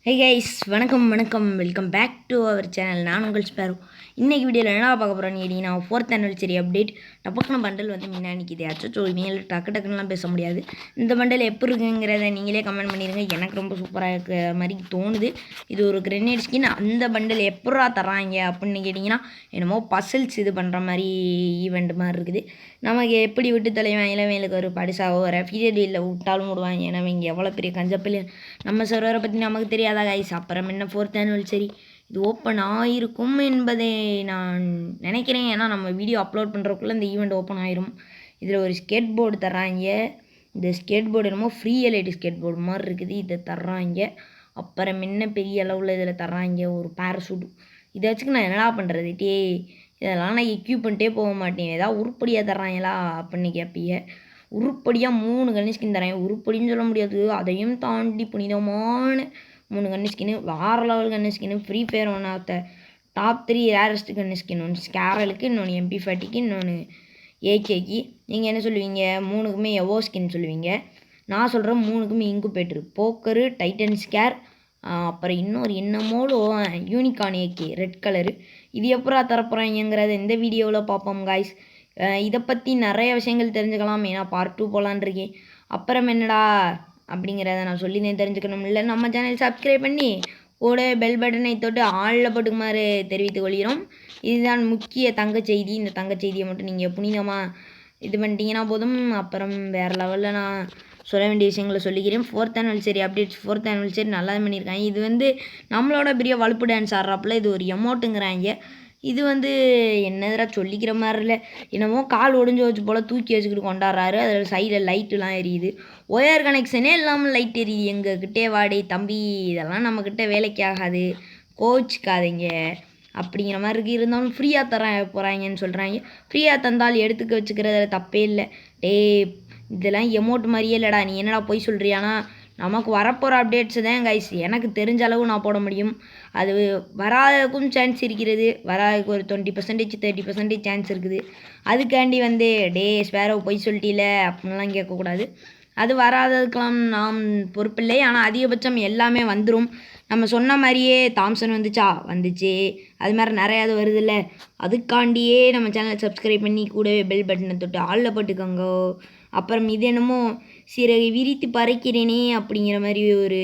ஹே guys வணக்கம் welcome back to our channel. நான் உங்கள் ஸ்பேரோ. இன்றைக்கி வீடியோவில் என்ன பார்க்க போகிறோன்னு கேட்டிங்கன்னா, 4th anniversary அப்டேட். டப்பக்கான பண்டல் வந்து முன்னாடிக்குது. அச்சோ இனிமேல் டக்குலாம் பேச முடியாது. இந்த பண்டல் எப்படி இருக்குங்கிறத நீங்களே கமெண்ட் பண்ணிடுங்க. எனக்கு ரொம்ப சூப்பராக இருக்கிற மாதிரி தோணுது. இது ஒரு கிரெனேட் ஸ்கின். அந்த பண்டல் எப்படா தராங்க அப்படின்னு கேட்டிங்கன்னா, என்னமோ பசில்ஸ் இது பண்ணுற மாதிரி ஈவெண்ட் மாதிரி இருக்குது. நமக்கு எப்படி விட்டு தலைவன் இளவேலுக்கு ஒரு பரிசாவோ ரெஃப்ரிஜரேட்டரில் விட்டாலும் விடுவாங்க. ஏன்னா இங்கே எவ்வளோ பெரிய கஞ்சப்பில் நம்ம சர்வரை பற்றி நமக்கு தெரியாதா கைஸ். அப்புறம் என்ன 4th anniversary இது ஓப்பன் ஆகிருக்கும் என்பதை நான் நினைக்கிறேன். ஏன்னா நம்ம வீடியோ அப்லோட் பண்ணுறதுக்குள்ளே இந்த ஈவெண்ட் ஓப்பன் ஆயிரும். இதில் ஒரு ஸ்கேட் போர்டு தர்றாங்க. இந்த ஸ்கேட் போர்டு என்னமோ ஃப்ரீ எலைட் ஸ்கேட் போர்டு மாதிரி இருக்குது. இதை தர்றாங்க. அப்புறம் என்ன பெரிய அளவில் இதில் தர்றாங்க ஒரு பேராசூட். இதை வச்சுக்கு நான் என்னடா பண்ணுறது இதெல்லாம் நான் எக்யூப் பண்ணிட்டே போக மாட்டேன். ஏதாவது உருப்படியாக தர்றாங்களா அப்படின்னு கேட்பீங்க. உருப்படியாக 3 கன் ஸ்கின் தரேன். உருப்படின்னு சொல்ல முடியாது, அதையும் தாண்டி புனிதமான 3 கன் ஸ்கின்னு, வேறு லெவல் கன் ஸ்கின்னு. Free Fire one of the top 3 rarest gun skin. ஒன்று ஸ்கேரலுக்கு, இன்னொன்று MP40க்கு, இன்னொன்று AKக்கு. நீங்கள் என்ன சொல்லுவீங்க? 3க்குமே எவோ ஸ்கின் சொல்லுவீங்க. நான் சொல்கிறேன் 3க்குமே இன்குபேட்டர், போக்கரு, டைட்டன் ஸ்கேர், அப்புறம் இன்னொரு என்னமோடு யூனிகான் AK ரெட் கலரு. இது எப்படா தரப்போகிறாங்கிறத இந்த வீடியோவில் பார்ப்போம் காய்ஸ். இதை பற்றி நிறைய விஷயங்கள் தெரிஞ்சுக்கலாம். ஏன்னா பார்ட் 2 போகலான் இருக்கேன். அப்புறம் என்னடா அப்படிங்கிறத நான் சொல்லி தான் தெரிஞ்சுக்கணும். இல்லை நம்ம சேனல் சப்ஸ்கிரைப் பண்ணி கூட பெல் பட்டனை தொட்டு ஆளில் போட்டுக்குமாறு தெரிவித்துக் கொள்கிறோம். இதுதான் முக்கிய தங்க செய்தி. இந்த தங்க செய்தியை மட்டும் நீங்கள் புனிதமாக இது பண்ணிட்டீங்கன்னா போதும். அப்புறம் வேறு லெவலில் நான் சொல்ல வேண்டிய விஷயங்களை சொல்லிக்கிறேன். 4th anniversary updates. 4th anniversary நல்லா பண்ணியிருக்காங்க. இது வந்து நம்மளோட பெரிய வலுப்பு டான்ஸ் ஆடுறாப்புல இது ஒரு எமௌண்ட்டுங்கிறாங்க. இது வந்து என்னதுடா சொல்லிக்கிற மாதிரி இல்லை, என்னமோ கால் ஒடிஞ்சு வச்சு போல் தூக்கி வச்சுக்கிட்டு கொண்டாடுறாரு. அதில் சைடில் லைட்டுலாம் எரியுது. ஒயர் கனெக்ஷனே இல்லாமல் லைட் எரியுது. எங்ககிட்டே வாடகை தம்பி, இதெல்லாம் நம்மக்கிட்ட வேலைக்கு ஆகாது, கோச்சிக்காதீங்க அப்படிங்கிற மாதிரி இருக்குது. இருந்தாலும் ஃப்ரீயாக தர போகிறாங்கன்னு சொல்கிறாங்க. ஃப்ரீயாக தந்தால் எடுத்துக்க வச்சுக்கிறதுல தப்பே இல்லை. இதெல்லாம் எமௌண்ட் மாதிரியே இல்லைடா, நீ என்னடா போய் சொல்கிறியானா? நமக்கு வரப்போகிற அப்டேட்ஸ் தான் கைஸ் எனக்கு தெரிஞ்ச அளவு நான் போட முடியும். அது வராததுக்கும் சான்ஸ் இருக்கிறது. வராதுக்கு ஒரு 20% 30% சான்ஸ் இருக்குது. அதுக்காண்டி வந்து ஸ்பேரோ போய் சொல்லிட்டில அப்படின்லாம் கேட்கக்கூடாது. அது வராததுக்கெல்லாம் நாம் பொறுப்பில்லை. ஆனால் அதிகபட்சம் எல்லாமே வந்துடும். நம்ம சொன்ன மாதிரியே தாம்சன் வந்துச்சு. அது மாதிரி நிறையாது வருதில்ல. அதுக்காண்டியே நம்ம சேனலை சப்ஸ்கிரைப் பண்ணி கூடவே பெல் பட்டனை தொட்டு ஆளில் போட்டுக்கோங்க. அப்புறம் இது என்னமோ சிறகு விரித்து பறைக்கிறேனே அப்படிங்கிற மாதிரி ஒரு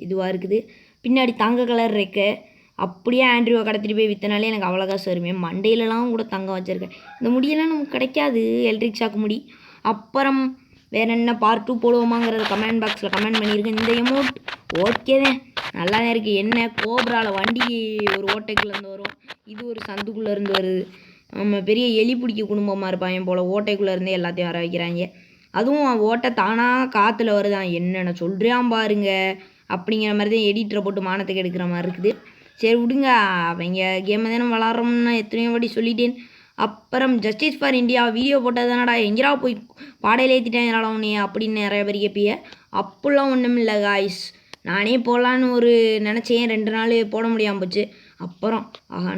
இதுவாக இருக்குது. பின்னாடி தங்க கலர் இருக்கு. அப்படியே ஆண்ட்ரியூவை கடத்திட்டு போய் விற்றனாலே எனக்கு அவ்வளோ காசு வருமே. மண்டையிலலாம் கூட தங்கம் வச்சுருக்கேன். இந்த முடியெல்லாம் நமக்கு கிடைக்காது, எலக்ட்ரிக் ஷாக்கு முடி. அப்புறம் வேறு என்ன பார்ட் 2 போடுவோமாங்கிறத கமெண்ட் பாக்ஸில் கமெண்ட் பண்ணியிருக்கேன். இந்த எமௌண்ட் ஓகே தான், நல்லா தான் இருக்குது. என்ன கோப்ராவில் வண்டி ஒரு ஓட்டைக்குள்ளேருந்து வரும், இது ஒரு சந்துக்குள்ளேருந்து வருது. நம்ம பெரிய எலி பிடிக்க குடும்பமாக இருப்பாங்க போல். ஓட்டைக்குள்ளேருந்தே எல்லாத்தையும் வர வைக்கிறாங்க. அதுவும் ஓட்டை தானாக காற்றுல வருதான். என்னென்ன சொல்கிறான் பாருங்க அப்படிங்கிற மாதிரி தான் எடிட்டரை போட்டு மானத்துக்கு எடுக்கிற மாதிரி இருக்குது. சரி விடுங்க, அவங்க கேமை தானே விளாட்றோம்னு எத்தனையோ வாட்டி சொல்லிட்டேன். அப்புறம் ஜஸ்டிஸ் ஃபார் இந்தியா வீடியோ போட்டது தானடா, எங்கேடா போய் பாடையில் ஏற்றிட்டேங்கிறாடா உன்னே அப்படின்னு நிறைய பேர் கேட்பீங்க. அப்படிலாம் ஒன்றும் இல்லை காய்ஸ். நானே போடலான்னு ஒரு நினச்சேன், 2 நாள் போட முடியாமல் போச்சு. அப்புறம்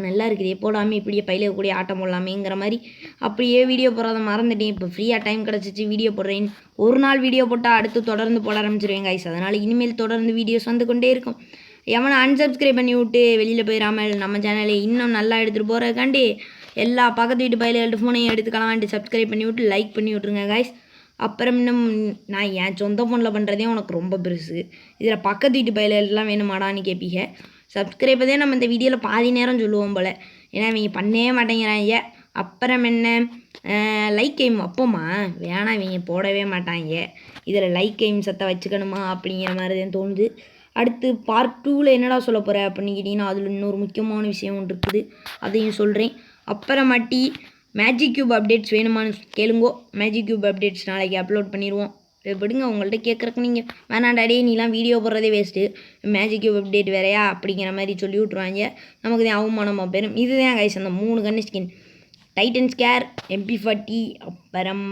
நல்லா இருக்குது, போடாமல் இப்படியே பையில கூடிய ஆட்டம் போடலாமேங்கிற மாதிரி அப்படியே வீடியோ போடுறத மறந்துட்டேன். இப்போ ஃப்ரீயாக டைம் கிடச்சிச்சு வீடியோ போடுறேன். ஒரு நாள் வீடியோ போட்டால் அடுத்து தொடர்ந்து போட ஆரம்பிச்சிருவேன் கைஸ். அதனால் இனிமேல் தொடர்ந்து வீடியோஸ் வந்து கொண்டே இருக்கும். எவனை அன்சப்ஸ்கிரைப் பண்ணி விட்டு வெளியில் போயிடாமல் நம்ம சேனலை இன்னும் நல்லா எடுத்துகிட்டு போகிறதுக்காண்டி எல்லா பக்கத்து வீட்டு பையில ஃபோனையும் எடுத்துக்கலாம் வேண்டி சப்ஸ்கிரைப் பண்ணி விட்டு லைக் பண்ணி விட்ருங்க கைஸ். அப்புறம் இன்னும் நான் என் சொந்த ஃபோனில் பண்ணுறதே உனக்கு ரொம்ப பெருசு, இதில் பக்கத்து வீட்டு பையில எல்லாம் வேணுமாடான்னு கேட்பீங்க. சப்ஸ்கிரைபதே நம்ம இந்த வீடியோவில் பாதி நேரம் சொல்லுவோம் போல். ஏன்னா இவங்க பண்ணவே மாட்டேங்கிறாங்க. அப்புறம் என்ன லைக் எய்ம் அப்போம்மா வேணாம், இவங்க போடவே மாட்டாங்க. இதில் லைக் எய்ம் சத்தை வச்சுக்கணுமா அப்படிங்கிற மாதிரி தான் தோணுது. அடுத்து பார்ட் 2ல் என்னடா சொல்ல போகிறேன் அப்படின்னு கேட்டிங்கன்னா, அதில் இன்னொரு முக்கியமான விஷயம் ஒன்று இருக்குது, அதையும் சொல்கிறேன். அப்புறமாட்டி மேஜிக் கியூப் அப்டேட்ஸ் வேணுமான்னு கேளுங்கோ. மேஜிக் கியூப் அப்டேட்ஸ் நாளைக்கு அப்லோட் பண்ணிடுவோம். விடுங்க, உங்கள்கிட்ட கேட்குறக்கு நீங்கள் வேணாண்டாடே நீலாம் வீடியோ போடுறதே வேஸ்ட்டு, மேஜிக் கியூப் அப்டேட் வேறையா அப்படிங்கிற மாதிரி சொல்லி விட்ருவாங்க. நமக்கு தான் அவமானமாக போயிடும். இதுதான் கைஸ் அந்த 3 gun skin, Titan scare, MP40, அப்புறம்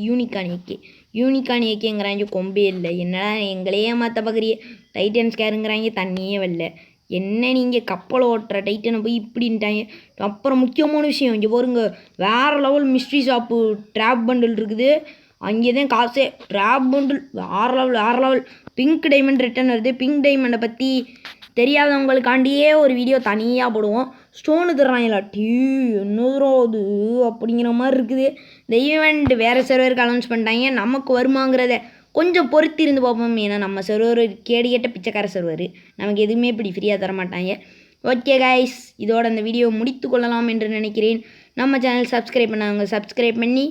யூனிகான் ஏகேங்கிறாங்க. கொம்பே இல்லை. என்னடா எங்களையே மாற்ற பார்க்குறியே. டைட்டன் ஸ்கேருங்கிறாங்க, தண்ணியே வரல. என்ன நீங்கள் கப்பல் ஓட்டுற டைட்டனை போய் இப்படின்ட்டாங்க. அப்புறம் முக்கியமான விஷயம் இங்கே பாருங்க, வேறு level mystery shop drop bundle இருக்குது. அங்கே தான் காசே. ட்ராப் பண்டில் வேறு லெவல் பிங்க் டைமண்ட் ரிட்டர்ன் வருது. பிங்க் டைமண்டை பற்றி தெரியாதவங்களுக்காண்டியே ஒரு வீடியோ தனியாக போடுவோம். ஸ்டோனு தர்றாங்களா என்னதுரோ அது அப்படிங்கிற மாதிரி இருக்குது. இந்த ஈவெண்ட் வேறு சர்வருக்கு அனௌன்ஸ் பண்ணிட்டாங்க. நமக்கு வருமாங்கிறத கொஞ்சம் பொறுத்து இருந்து பார்ப்போம். ஏன்னா நம்ம சர்வர் கேடு கேட்ட பிச்சைக்கார சர்வர், நமக்கு எதுவுமே இப்படி ஃப்ரீயாக தர மாட்டாங்க. ஓகே கைஸ், இதோட அந்த வீடியோ முடித்து கொள்ளலாம் என்று நினைக்கிறேன். நம்ம சேனல் சப்ஸ்கிரைப் பண்ணாங்க, சப்ஸ்கிரைப் பண்ணி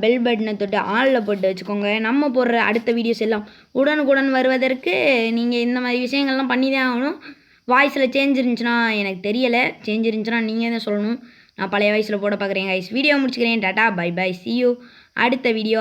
பெல் பட்டனை தொட்டு ஆளில் போட்டு வச்சுக்கோங்க. நம்ம போடுற அடுத்த வீடியோஸ் எல்லாம் உடனுக்குடன் வருவதற்கு நீங்கள் இந்த மாதிரி விஷயங்கள்லாம் பண்ணி தான் ஆகணும். வாய்ஸில் சேஞ்ச் இருந்துச்சுன்னா எனக்கு தெரியலை, சேஞ்ச் இருந்துச்சுன்னா நீங்கள் தான் சொல்லணும். நான் பழைய வாய்ஸில் போட பார்க்குறேன் கைஸ். வீடியோ முடிச்சுக்கிறேன். Tata bye bye, see you. அடுத்த வீடியோ